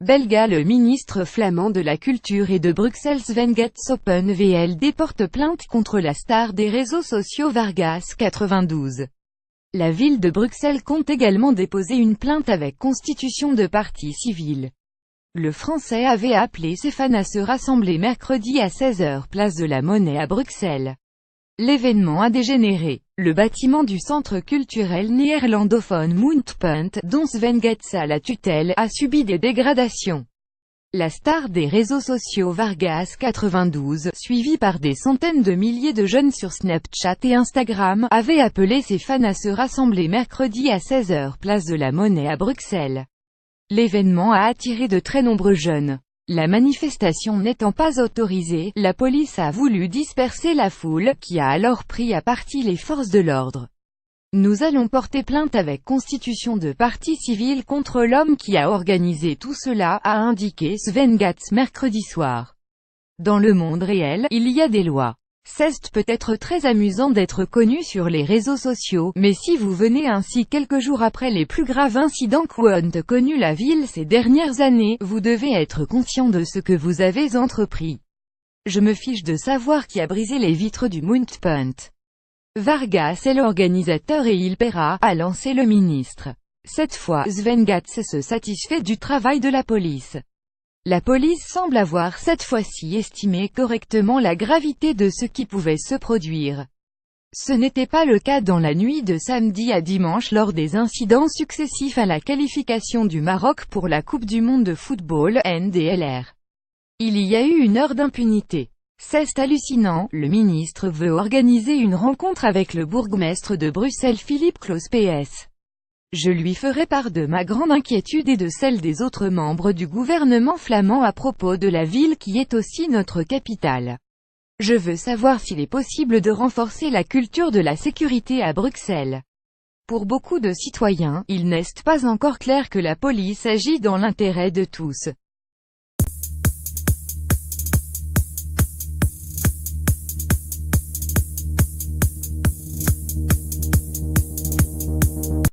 Belga. Le ministre flamand de la Culture et de Bruxelles Sven Gatsopen VLD porte plainte contre la star des réseaux sociaux Vargas 92. La ville de Bruxelles compte également déposer une plainte avec constitution de partie civile. Le Français avait appelé ses fans à se rassembler mercredi à 16 h place de la Monnaie à Bruxelles. L'événement a dégénéré. Le bâtiment du centre culturel néerlandophone Moonpunt, dont Sven Gats a la tutelle, a subi des dégradations. La star des réseaux sociaux Vargas 92, suivie par des centaines de milliers de jeunes sur Snapchat et Instagram, avait appelé ses fans à se rassembler mercredi à 16 h place de la Monnaie à Bruxelles. L'événement a attiré de très nombreux jeunes. La manifestation n'étant pas autorisée, la police a voulu disperser la foule, qui a alors pris à partie les forces de l'ordre. Nous allons porter plainte avec constitution de partie civile contre l'homme qui a organisé tout cela, a indiqué Sven Gats mercredi soir. Dans le monde réel, il y a des lois. C'est peut-être très amusant d'être connu sur les réseaux sociaux, mais si vous venez ainsi quelques jours après les plus graves incidents qu'ont connu la ville ces dernières années, vous devez être conscient de ce que vous avez entrepris. Je me fiche de savoir qui a brisé les vitres du Moonpunt. Vargas est l'organisateur et il paiera, a lancé le ministre. Cette fois, Sven Gats se satisfait du travail de la police. La police semble avoir cette fois-ci estimé correctement la gravité de ce qui pouvait se produire. Ce n'était pas le cas dans la nuit de samedi à dimanche lors des incidents successifs à la qualification du Maroc pour la Coupe du monde de football, NDLR. Il y a eu une heure d'impunité. C'est hallucinant, le ministre veut organiser une rencontre avec le bourgmestre de Bruxelles Philippe Claus PS. Je lui ferai part de ma grande inquiétude et de celle des autres membres du gouvernement flamand à propos de la ville qui est aussi notre capitale. Je veux savoir s'il est possible de renforcer la culture de la sécurité à Bruxelles. Pour beaucoup de citoyens, il n'est pas encore clair que la police agit dans l'intérêt de tous.